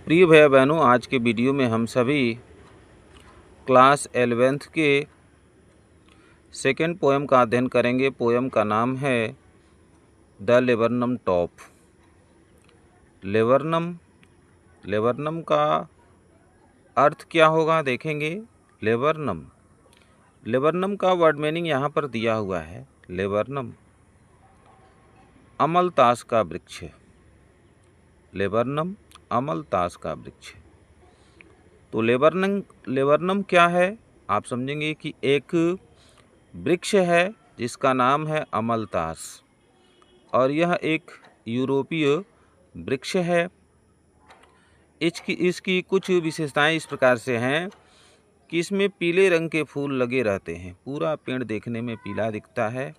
प्रिय भैया बहनों, आज के वीडियो में हम सभी क्लास 11th के सेकेंड पोएम का अध्ययन करेंगे। पोएम का नाम है द लेबरनम टॉप। लेबरनम का अर्थ क्या होगा देखेंगे। लेबरनम का वर्ड मीनिंग यहाँ पर दिया हुआ है। लेबरनम अमलतास का वृक्ष। लेबरनम अमलतास का वृक्ष। तो लेबरनम क्या है, आप समझेंगे कि एक वृक्ष है जिसका नाम है अमलतास, और यह एक यूरोपीय वृक्ष है। इसकी कुछ विशेषताएं इस प्रकार से हैं कि इसमें पीले रंग के फूल लगे रहते हैं। पूरा पेड़ देखने में पीला दिखता है,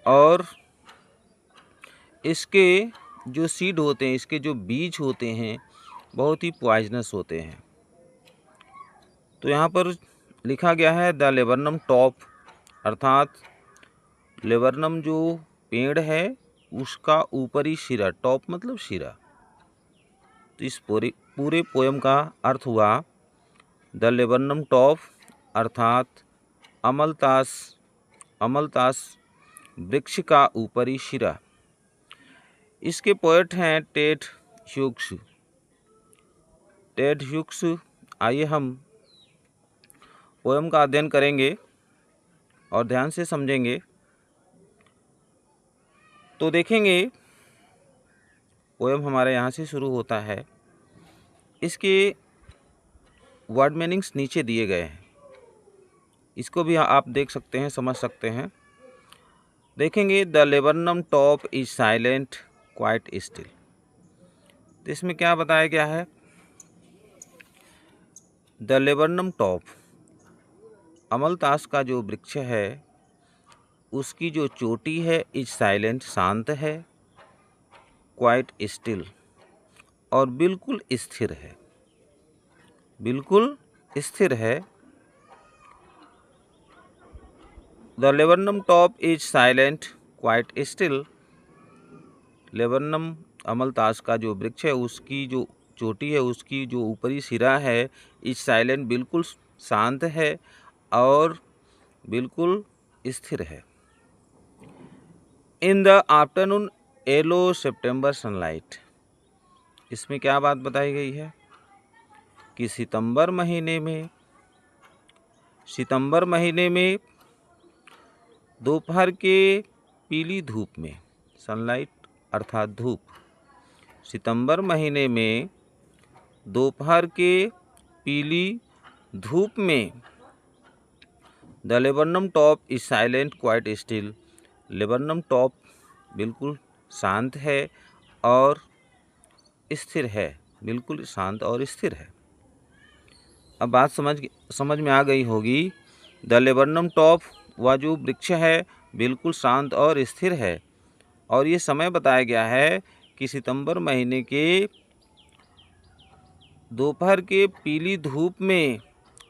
और इसके जो सीड होते हैं, इसके जो बीज होते हैं, बहुत ही पॉइजनस होते हैं। तो यहाँ पर लिखा गया है द लेबरनम टॉप, अर्थात लेबरनम जो पेड़ है उसका ऊपरी सिरा, टॉप मतलब सिरा। तो इस पूरे पोएम का अर्थ हुआ द लेबरनम टॉप अर्थात अमलतास वृक्ष का ऊपरी सिरा। इसके पोएट हैं टेड ह्यूक्स। आइए हम पोएम का अध्ययन करेंगे और ध्यान से समझेंगे। तो देखेंगे पोएम हमारे यहाँ से शुरू होता है। इसके वर्ड मीनिंग्स नीचे दिए गए हैं, इसको भी आप देख सकते हैं, समझ सकते हैं। देखेंगे the laburnum top is silent quiet still. तो इसमें क्या बताया गया है, द लेबरनम टॉप अमलतास का जो वृक्ष है उसकी जो चोटी है इज साइलेंट शांत है, क्वाइट स्टिल और बिल्कुल स्थिर है। The laburnum top is silent quiet still. Laburnum अमलतास का जो वृक्ष है उसकी जो चोटी है, उसकी जो ऊपरी सिरा है, इज साइलेंट बिल्कुल शांत है और बिल्कुल स्थिर है। In the afternoon yellow September sunlight. इसमें क्या बात बताई गई है कि सितंबर महीने में दोपहर के पीली धूप में, सनलाइट अर्थात धूप, सितंबर महीने में दोपहर के पीली धूप में the laburnum top is silent quiet still. Laburnum top बिल्कुल शांत है और स्थिर है, बिल्कुल शांत और स्थिर है। अब बात समझ में आ गई होगी। द लेबरनम टॉप वह जो वृक्ष है बिल्कुल शांत और स्थिर है, और ये समय बताया गया है कि सितंबर महीने के दोपहर के पीली धूप में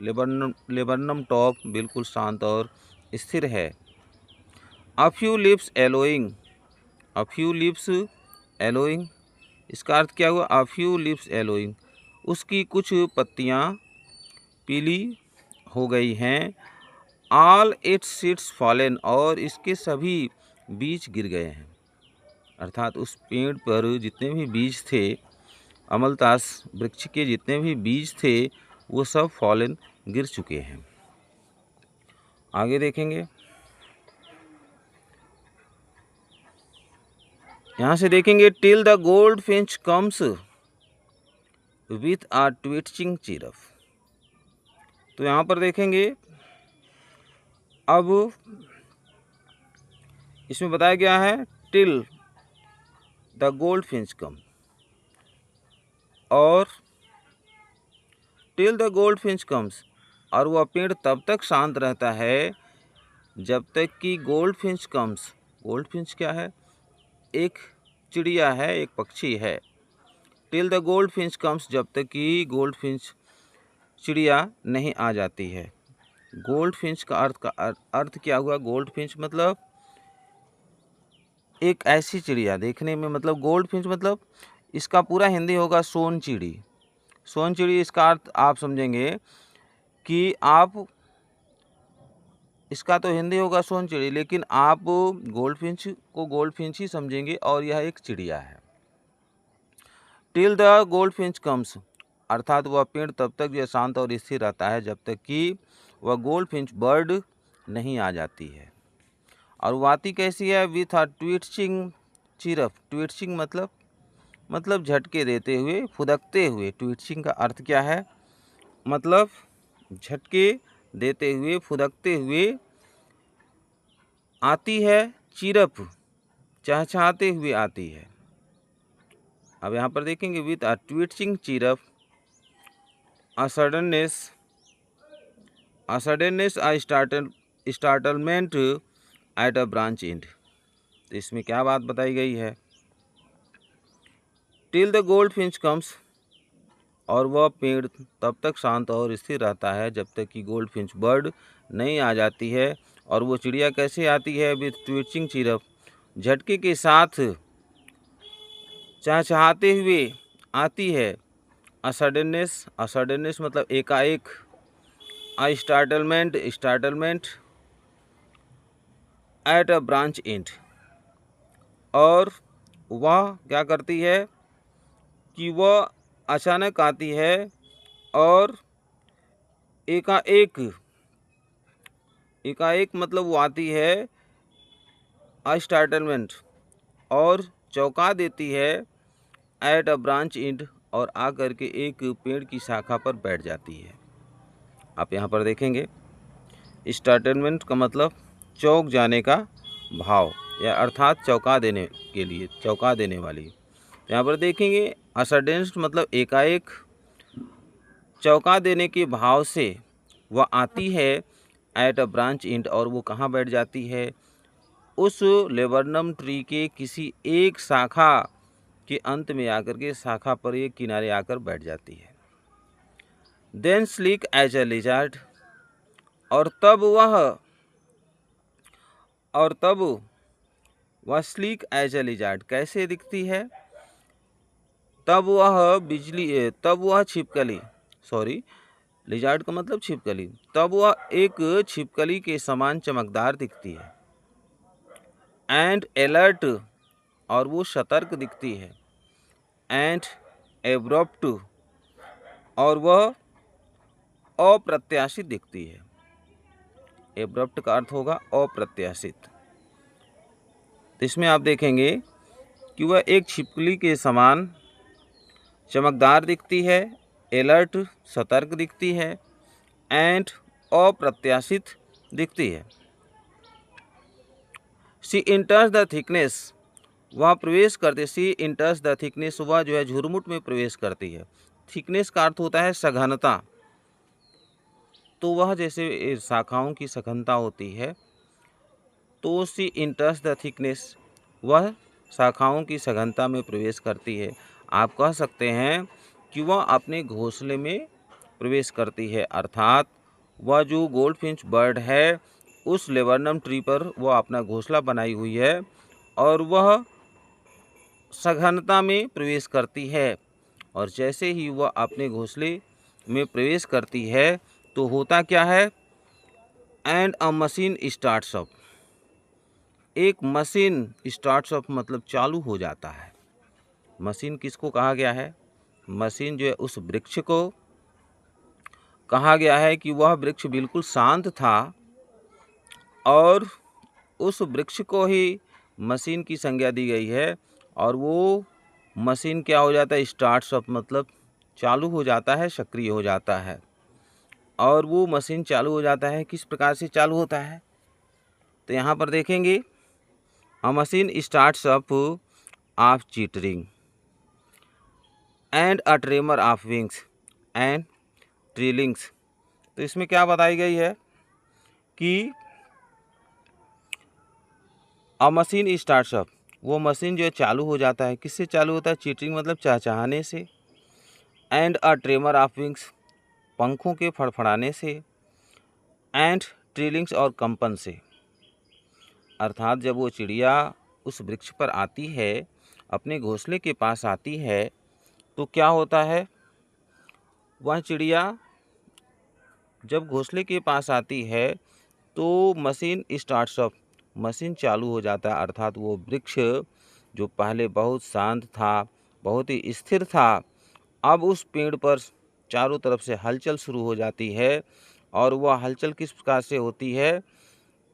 लेबरनम टॉप बिल्कुल शांत और स्थिर है। अ फ्यू लीव्स एलोइंग, इसका अर्थ क्या हुआ, अ फ्यू लीव्स एलोइंग, उसकी कुछ पत्तियां पीली हो गई हैं। ऑल इट्स सीड्स फॉलन, और इसके सभी बीज गिर गए हैं। अर्थात उस पेड़ पर जितने भी बीज थे, अमलतास वृक्ष के जितने भी बीज थे, वो सब फॉलन गिर चुके हैं। आगे देखेंगे, यहाँ से देखेंगे till the goldfinch comes with a twitching chirp. तो यहाँ पर देखेंगे, अब इसमें बताया गया है till the goldfinch come, और till the goldfinch comes, और वह पेड़ तब तक शांत रहता है जब तक कि gold Finch comes. Gold Finch क्या है, एक चिड़िया है, एक पक्षी है। Till the goldfinch comes, जब तक कि गोल्ड फिंच चिड़िया नहीं आ जाती है। गोल्ड फिंच का अर्थ क्या हुआ, गोल्ड फिंच मतलब एक ऐसी चिड़िया देखने में, मतलब गोल्ड फिंच मतलब इसका पूरा हिंदी होगा सोनचिड़ी। सोनचिड़ी इसका अर्थ आप समझेंगे कि आप, इसका तो हिंदी होगा सोनचिड़ी, लेकिन आप गोल्डफिंच को गोल्डफिंच ही समझेंगे और यह एक चिड़िया है। टिल द गोल्डफिंच कम्स, अर्थात वह पेड़ तब तक जो शांत और स्थिर रहता है जब तक कि वह गोल्डफिंच बर्ड नहीं आ जाती है। और वो आती कैसी है? With a twitching chirp. ट्विटचिंग मतलब झटके देते हुए, फुदकते हुए। ट्विटचिंग का अर्थ क्या है? मतलब झटके देते हुए, फुदकते हुए आती है। चिरप, चहचहाते हुए आती है। अब यहाँ पर देखेंगे, with a twitching chirp, a suddenness, a startlement at a branch end. तो इसमें क्या बात बताई गई है? टिल द गोल्डफिंच कम्स, और वह पेड़ तब तक शांत और स्थिर रहता है जब तक कि गोल्डफिंच बर्ड नहीं आ जाती है। और वो चिड़िया कैसे आती है? विथ ट्विचिंग चिरप, झटके के साथ चहचहाते हुए आती है। असडननेस मतलब एकाएक। Startlement at a branch and, और वह क्या करती है कि वह अचानक आती है और एकाएक मतलब वो आती है स्टार्टलमेंट, और चौंका देती है। एट अ ब्रांच एंड, और आकर के एक पेड़ की शाखा पर बैठ जाती है। आप यहाँ पर देखेंगे, स्टार्टलमेंट का मतलब चौंक जाने का भाव, या अर्थात चौंका देने के लिए, चौंका देने वाली। यहाँ पर देखेंगे, असडेंस मतलब एकाएक, चौंका देने के भाव से वह आती है। एट अ ब्रांच एंड, और वो कहाँ बैठ जाती है? उस लेबरनम ट्री के किसी एक शाखा के अंत में आकर के, शाखा पर एक किनारे आकर बैठ जाती है। Then sleek as a lizard, और तब वह स्लीक एज अ लिजार्ड कैसे दिखती है? तब वह छिपकली, सॉरी, लिजार्ड का मतलब छिपकली, तब वह एक छिपकली के समान चमकदार दिखती है। एंड अलर्ट, और वो सतर्क दिखती है। एंड एब्रप्ट, और वह अप्रत्याशित दिखती है। एब्रप्ट का अर्थ होगा अप्रत्याशित। तो इसमें आप देखेंगे कि वह एक छिपकली के समान चमकदार दिखती है, अलर्ट सतर्क दिखती है, एंड अप्रत्याशित दिखती है। शी इंटर्स द थिकनेस, वह प्रवेश करते, शी इंटर्स द थिकनेस, वह जो है झुरमुट में प्रवेश करती है। थिकनेस का अर्थ होता है सघनता। तो वह जैसे शाखाओं की सघनता होती है, तो शी इंटर्स द थिकनेस, वह शाखाओं की सघनता में प्रवेश करती है। आप कह सकते हैं कि वह अपने घोंसले में प्रवेश करती है, अर्थात वह जो गोल्डफिंच बर्ड है उस लेबरनम ट्री पर वह अपना घोंसला बनाई हुई है, और वह सघनता में प्रवेश करती है। और जैसे ही वह अपने घोंसले में प्रवेश करती है तो होता क्या है? And a machine starts up, एक मशीन स्टार्ट्स अप मतलब चालू हो जाता है। मशीन किसको कहा गया है? मशीन जो है उस वृक्ष को कहा गया है कि वह वृक्ष बिल्कुल शांत था, और उस वृक्ष को ही मशीन की संज्ञा दी गई है। और वो मशीन क्या हो जाता है? स्टार्ट्स अप मतलब चालू हो जाता है, सक्रिय हो जाता है। और वो मशीन चालू हो जाता है, किस प्रकार से चालू होता है? तो यहाँ पर देखेंगे, अ machine starts up of chittering and a tremor of wings and trillings. तो इसमें क्या बताई गई है कि अ मशीन स्टार्ट्स अप, वो मशीन जो है चालू हो जाता है। किससे चालू होता है? चीटरिंग मतलब चहचहाने से। And a tremor of wings, पंखों के फड़फड़ाने से। एंड ट्रिलिंग्स, और कंपन से। अर्थात जब वो चिड़िया उस वृक्ष पर आती है अपने घोंसले के पास आती है तो क्या होता है, वह चिड़िया जब घोंसले के पास आती है तो मशीन स्टार्ट्स अप, मशीन चालू हो जाता है। अर्थात वो वृक्ष जो पहले बहुत शांत था, बहुत ही स्थिर था, अब उस पेड़ पर चारों तरफ से हलचल शुरू हो जाती है। और वह हलचल किस प्रकार से होती है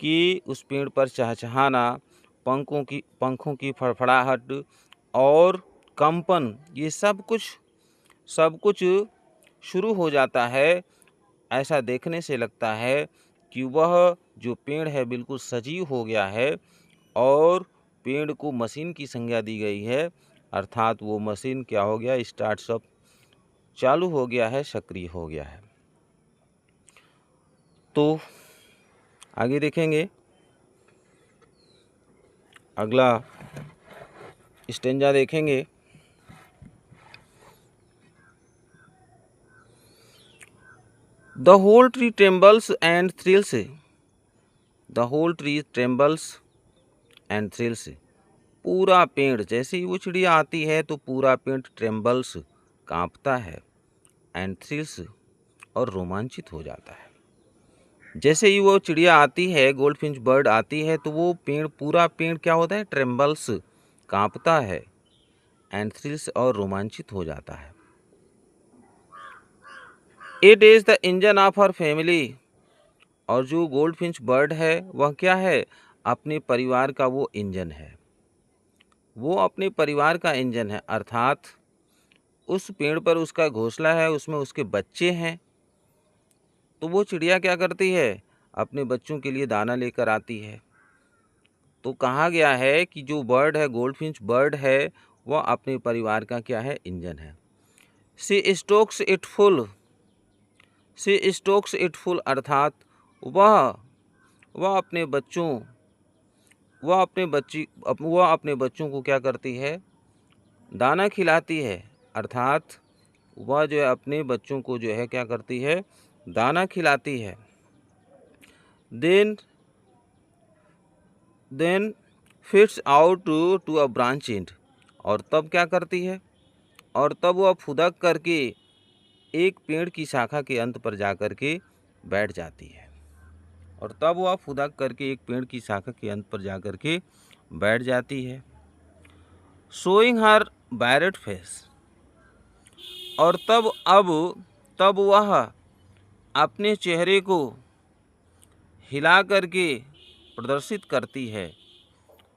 कि उस पेड़ पर चहचहाना, पंखों की फड़फड़ाहट और कंपन, ये सब कुछ शुरू हो जाता है। ऐसा देखने से लगता है कि वह जो पेड़ है बिल्कुल सजीव हो गया है और पेड़ को मशीन की संज्ञा दी गई है। अर्थात वो मशीन क्या हो गया, स्टार्टअप चालू हो गया है, सक्रिय हो गया है। तो आगे देखेंगे, अगला स्टेंजा देखेंगे। The whole tree trembles and thrills, the whole tree trembles and thrills, पूरा पेड़, जैसे ही वो चिड़िया आती है तो पूरा पेड़ ट्रेम्बल्स, कांपता है, एंड थ्रिल्स, और रोमांचित हो जाता है। जैसे ही वो चिड़िया आती है, गोल्डफिंच बर्ड आती है, तो वो पेड़, पूरा पेड़ क्या होता है, ट्रेम्बल्स, कांपता है, एंड थ्रिल्स, और रोमांचित हो जाता है। It is the engine of her family, और जो गोल्डफिंच बर्ड है वह क्या है, अपने परिवार का वो इंजन है, वो अपने परिवार का इंजन है। अर्थात उस पेड़ पर उसका घोंसला है, उसमें उसके बच्चे हैं, तो वो चिड़िया क्या करती है, अपने बच्चों के लिए दाना लेकर आती है। तो कहा गया है कि जो बर्ड है, गोल्डफिंच बर्ड है, वह अपने परिवार का क्या है, इंजन है। She stokes it full, she stokes it full, अर्थात वह अपने बच्चों वह अपने बच्चों को क्या करती है, दाना खिलाती है। अर्थात वह जो है अपने बच्चों को जो है क्या करती है, दाना खिलाती है। Then flits out to a branch and, और तब क्या करती है, और तब वह फुदक करके एक पेड़ की शाखा के अंत पर जा कर के बैठ जाती है, और तब वह फुदक करके एक पेड़ की शाखा के अंत पर जा कर के बैठ जाती है। शोइंग हर बैरेट फेस, और तब वह अपने चेहरे को हिला करके प्रदर्शित करती है,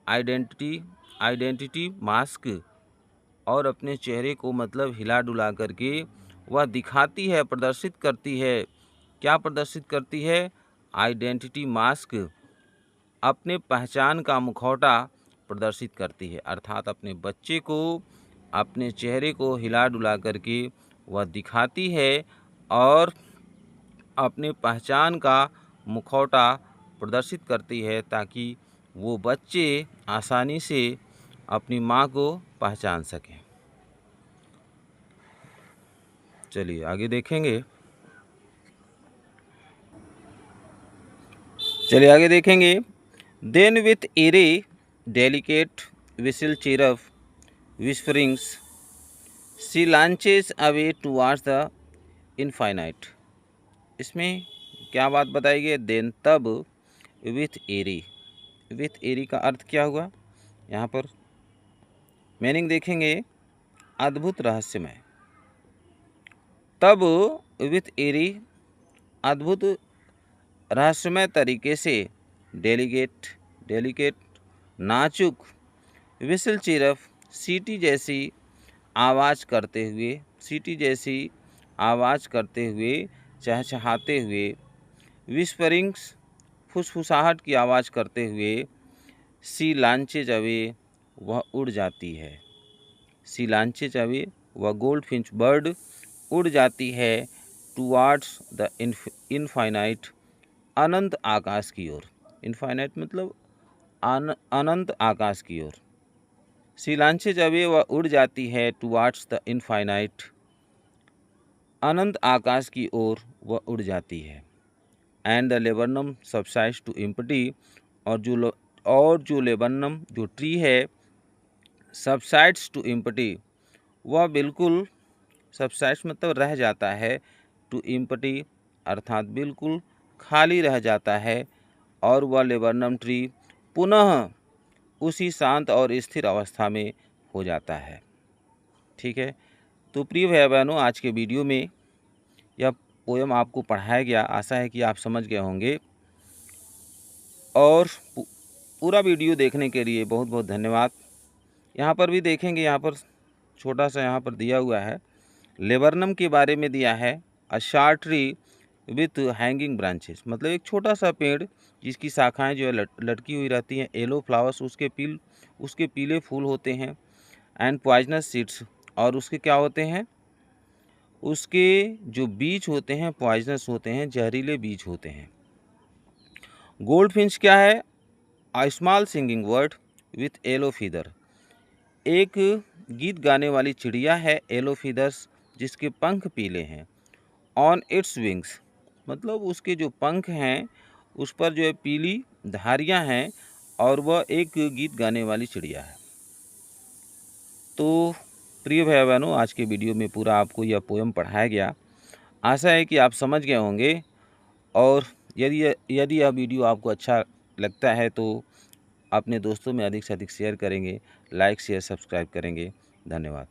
आइडेंटिटी मास्क, और अपने चेहरे को मतलब हिला डुला करके वह दिखाती है, प्रदर्शित करती है। क्या प्रदर्शित करती है, आइडेंटिटी मास्क, अपने पहचान का मुखौटा प्रदर्शित करती है। अर्थात अपने बच्चे को, अपने चेहरे को हिला डुला करके वह दिखाती है और अपने पहचान का मुखौटा प्रदर्शित करती है, ताकि वो बच्चे आसानी से अपनी माँ को पहचान सकें। चलिए आगे देखेंगे, then with eerie delicate whistle chirp whisperings she launches away towards the infinite. इसमें क्या बात बताई गई, देन तब, विथ एरी का अर्थ क्या हुआ, यहाँ पर मीनिंग देखेंगे, अद्भुत रहस्यमय। तब विथ एरी, अद्भुत रहस्यमय तरीके से, डेलिकेट नाजुक, विसिल चिरफ, सीटी जैसी आवाज़ करते हुए, चहचहाते हुए, विस्परिंग्स, फुसफुसाहट की आवाज़ करते हुए, सी लॉन्चेज अवे, वह उड़ जाती है, सी लॉन्चेज अवे, वह गोल्डफिंच बर्ड उड़ जाती है, टुवार्ड्स द इनफाइनाइट, अनंत आकाश की ओर। इनफाइनाइट मतलब अनंत आकाश की ओर। सी लॉन्चेज अवे, वह उड़ जाती है, टुवार्ड्स द इनफाइनाइट, अनंत आकाश की ओर वह उड़ जाती है। And the laburnum subsides to empty, और जो लेबनम जो ट्री है सबसाइड्स टू एम्प्टी, वह बिल्कुल, सबसाइड्स मतलब रह जाता है, टू एम्प्टी अर्थात बिल्कुल खाली रह जाता है, और वह लेबरनम ट्री पुनः उसी शांत और स्थिर अवस्था में हो जाता है। ठीक है, तो प्रिय भाई बहनों, आज के वीडियो में यह पोयम आपको पढ़ाया गया, आशा है कि आप समझ गए होंगे। और पूरा वीडियो देखने के लिए बहुत बहुत धन्यवाद। यहाँ पर भी देखेंगे, यहाँ पर छोटा सा यहाँ पर दिया हुआ है, लेबरनम के बारे में दिया है, a short tree with hanging branches, मतलब एक छोटा सा पेड़ जिसकी शाखाएं जो है लटकी हुई रहती हैं, येलो फ्लावर्स, उसके पीले फूल होते हैं, एंड पॉइजनस सीड्स, और उसके क्या होते हैं, उसके जो बीज होते हैं पॉइजनस होते हैं, जहरीले बीज होते हैं। गोल्डफिंच क्या है, a small singing bird with yellow feather, एक गीत गाने वाली चिड़िया है, येलो फीदर्स, जिसके पंख पीले हैं। ऑन इट्स विंग्स, मतलब उसके जो पंख हैं उस पर जो है पीली धारियां हैं, और वह एक गीत गाने वाली चिड़िया है। तो प्रिय भाई बहनों, आज के वीडियो में पूरा आपको यह पोयम पढ़ाया गया, आशा है कि आप समझ गए होंगे। और यदि यह वीडियो आपको अच्छा लगता है तो अपने दोस्तों में अधिक से अधिक शेयर करेंगे, लाइक शेयर सब्सक्राइब करेंगे। धन्यवाद।